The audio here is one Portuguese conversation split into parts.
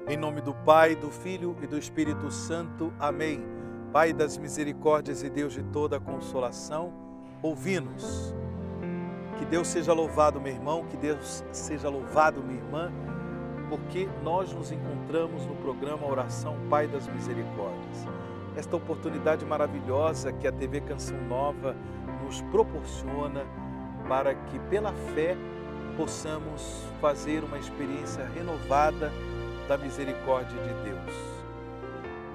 Em nome do Pai, do Filho e do Espírito Santo. Amém. Pai das misericórdias e Deus de toda a consolação, ouvi-nos. Que Deus seja louvado, meu irmão, que Deus seja louvado, minha irmã, porque nós nos encontramos no programa Oração Pai das Misericórdias. Esta oportunidade maravilhosa que a TV Canção Nova nos proporciona para que, pela fé, possamos fazer uma experiência renovada da misericórdia de Deus.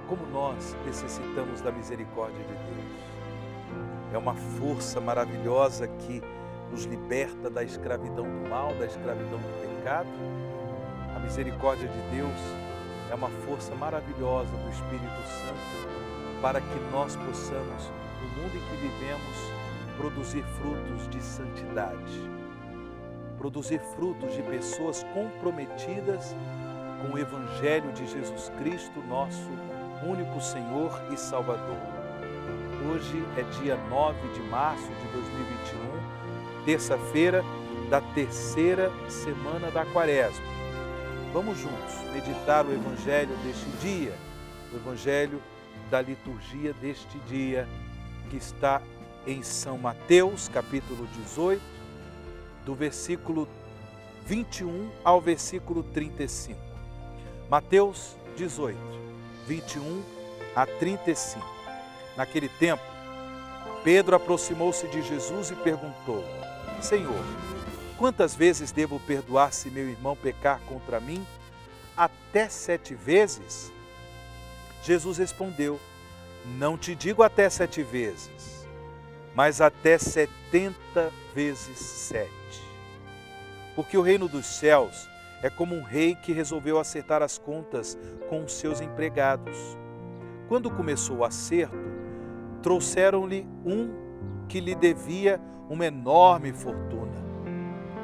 Como nós necessitamos da misericórdia de Deus. É uma força maravilhosa que nos liberta da escravidão do mal, da escravidão do pecado. A misericórdia de Deus é uma força maravilhosa do Espírito Santo para que nós possamos, no mundo em que vivemos, produzir frutos de santidade. Produzir frutos de pessoas comprometidas com o Evangelho de Jesus Cristo, nosso único Senhor e Salvador. Hoje é dia 9 de março de 2021, terça-feira da terceira semana da Quaresma. Vamos juntos meditar o Evangelho deste dia, o Evangelho da liturgia deste dia, que está em São Mateus, capítulo 18, do versículo 21 ao versículo 35. Mateus 18, 21 a 35. Naquele tempo, Pedro aproximou-se de Jesus e perguntou: Senhor, quantas vezes devo perdoar se meu irmão pecar contra mim? Até 7 vezes? Jesus respondeu: Não te digo até 7 vezes, mas até 70 vezes 7. Porque o reino dos céus é como um rei que resolveu acertar as contas com os seus empregados. Quando começou o acerto, trouxeram-lhe um que lhe devia uma enorme fortuna.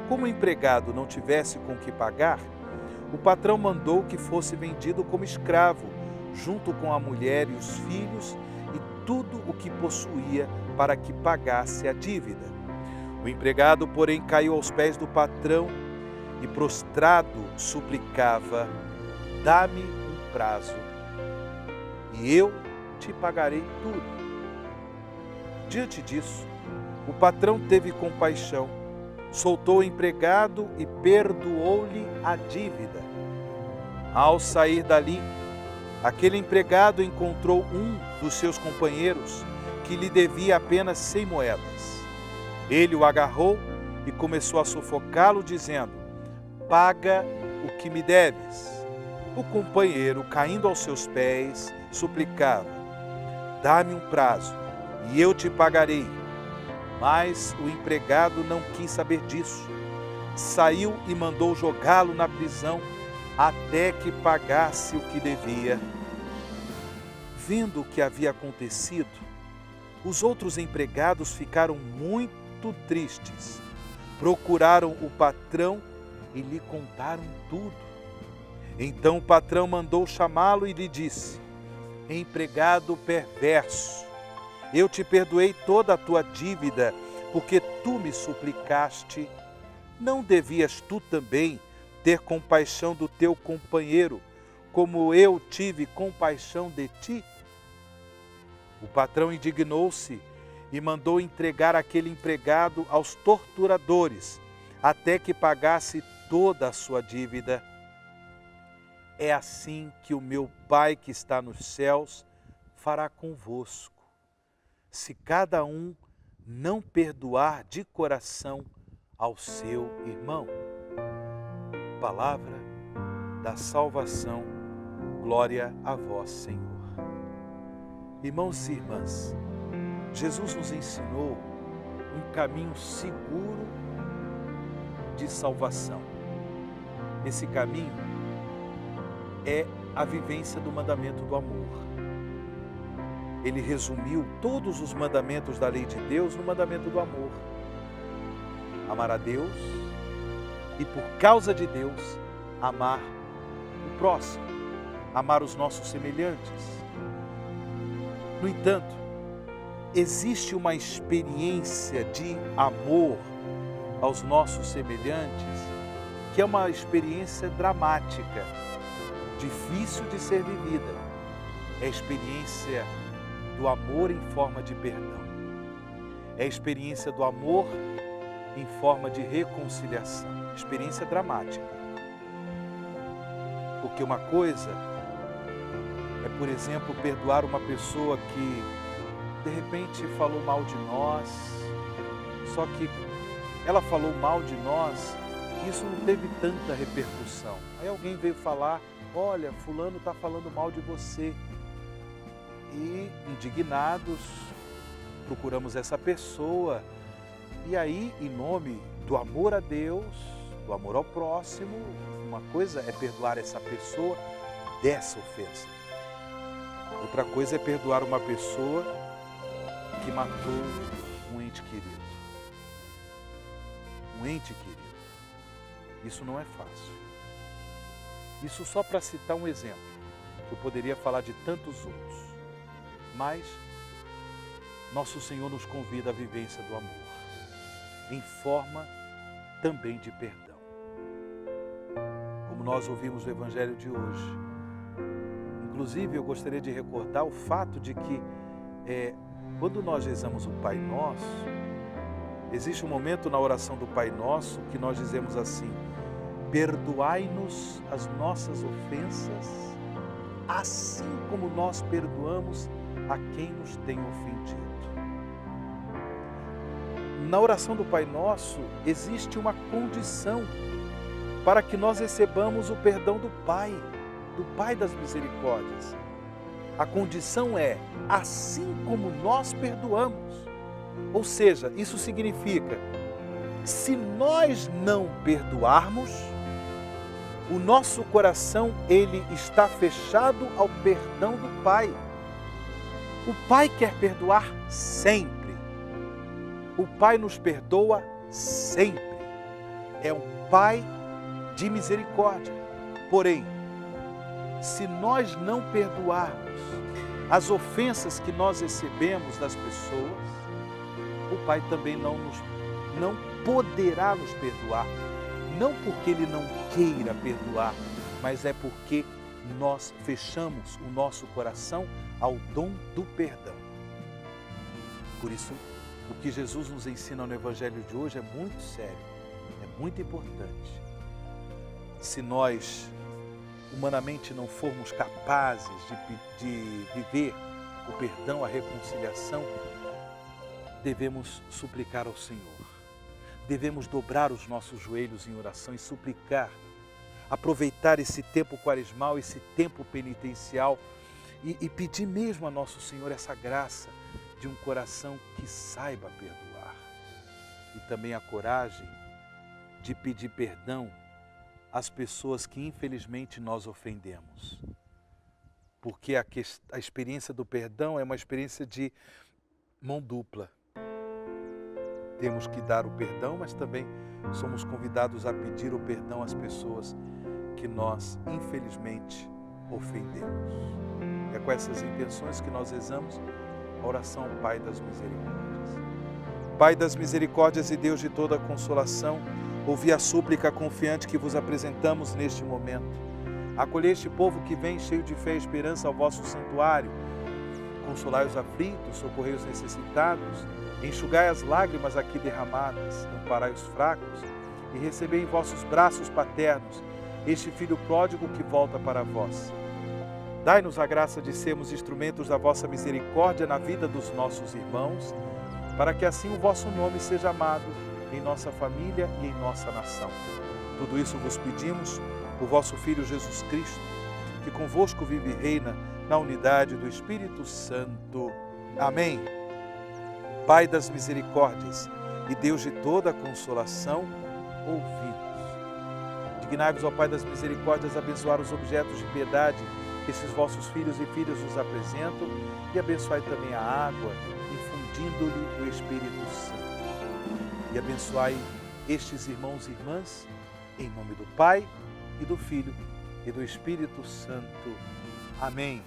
Como o empregado não tivesse com que pagar, o patrão mandou que fosse vendido como escravo, junto com a mulher e os filhos e tudo o que possuía, para que pagasse a dívida. O empregado, porém, caiu aos pés do patrão e, prostrado, suplicava: Dá-me um prazo, e eu te pagarei tudo. Diante disso, o patrão teve compaixão, soltou o empregado e perdoou-lhe a dívida. Ao sair dali, aquele empregado encontrou um dos seus companheiros que lhe devia apenas 100 moedas. Ele o agarrou e começou a sufocá-lo, dizendo: Paga o que me deves. O companheiro, caindo aos seus pés, suplicava: Dá-me um prazo, e eu te pagarei. Mas o empregado não quis saber disso. Saiu e mandou jogá-lo na prisão até que pagasse o que devia. Vendo o que havia acontecido, os outros empregados ficaram muito tristes. Procuraram o patrão e lhe contaram tudo. Então o patrão mandou chamá-lo e lhe disse: Empregado perverso, eu te perdoei toda a tua dívida, porque tu me suplicaste. Não devias tu também ter compaixão do teu companheiro, como eu tive compaixão de ti? O patrão indignou-se e mandou entregar aquele empregado aos torturadores, até que pagasse toda a sua dívida. É assim que o meu Pai que está nos céus fará convosco, se cada um não perdoar de coração ao seu irmão. Palavra da salvação, glória a vós, Senhor. Irmãos e irmãs, Jesus nos ensinou um caminho seguro de salvação. Esse caminho é a vivência do mandamento do amor. Ele resumiu todos os mandamentos da lei de Deus no mandamento do amor. Amar a Deus e, por causa de Deus, amar o próximo, amar os nossos semelhantes. No entanto, existe uma experiência de amor aos nossos semelhantes que é uma experiência dramática, difícil de ser vivida. É a experiência do amor em forma de perdão. É a experiência do amor em forma de reconciliação. Experiência dramática. Porque uma coisa é, por exemplo, perdoar uma pessoa que de repente falou mal de nós, só que ela falou mal de nós e isso não teve tanta repercussão. Aí alguém veio falar, olha, fulano está falando mal de você. E indignados, procuramos essa pessoa. E aí, em nome do amor a Deus, do amor ao próximo, uma coisa é perdoar essa pessoa dessa ofensa. Outra coisa é perdoar uma pessoa que matou um ente querido. Um ente querido. Isso não é fácil. Isso só para citar um exemplo. Eu poderia falar de tantos outros. Mas nosso Senhor nos convida à vivência do amor, em forma também de perdão. Como nós ouvimos no Evangelho de hoje. Inclusive, eu gostaria de recordar o fato de que, quando nós rezamos o Pai Nosso, existe um momento na oração do Pai Nosso que nós dizemos assim, perdoai-nos as nossas ofensas, assim como nós perdoamos a quem nos tem ofendido. Na oração do Pai Nosso, existe uma condição para que nós recebamos o perdão do Pai das misericórdias. A condição é, assim como nós perdoamos. Ou seja, isso significa, se nós não perdoarmos, o nosso coração, ele está fechado ao perdão do Pai. O Pai quer perdoar sempre. O Pai nos perdoa sempre. É um Pai de misericórdia. Porém, se nós não perdoarmos as ofensas que nós recebemos das pessoas, o Pai também não poderá nos perdoar. Não porque Ele não queira perdoar, mas é porque nós fechamos o nosso coração ao dom do perdão. Por isso, o que Jesus nos ensina no Evangelho de hoje é muito sério, é muito importante. Se nós humanamente não formos capazes de viver o perdão, a reconciliação, devemos suplicar ao Senhor. Devemos dobrar os nossos joelhos em oração e suplicar, aproveitar esse tempo quaresmal, esse tempo penitencial e pedir mesmo a nosso Senhor essa graça de um coração que saiba perdoar e também a coragem de pedir perdão às pessoas que infelizmente nós ofendemos. Porque a experiência do perdão é uma experiência de mão dupla. Temos que dar o perdão, mas também somos convidados a pedir o perdão às pessoas que nós, infelizmente, ofendemos. É com essas intenções que nós rezamos a oração ao Pai das Misericórdias. Pai das Misericórdias e Deus de toda consolação, ouvi a súplica confiante que vos apresentamos neste momento. Acolhei este povo que vem cheio de fé e esperança ao vosso santuário. Consolai os aflitos, socorrei os necessitados, enxugai as lágrimas aqui derramadas, amparai os fracos e recebei em vossos braços paternos este filho pródigo que volta para vós. Dai-nos a graça de sermos instrumentos da vossa misericórdia na vida dos nossos irmãos, para que assim o vosso nome seja amado em nossa família e em nossa nação. Tudo isso vos pedimos por vosso Filho Jesus Cristo, que convosco vive e reina na unidade do Espírito Santo. Amém. Pai das misericórdias e Deus de toda consolação, ouvi-nos. Dignai-vos, ó Pai das misericórdias, abençoar os objetos de piedade que esses vossos filhos e filhas nos apresentam e abençoai também a água, infundindo-lhe o Espírito Santo. E abençoai estes irmãos e irmãs, em nome do Pai, e do Filho, e do Espírito Santo. Amém.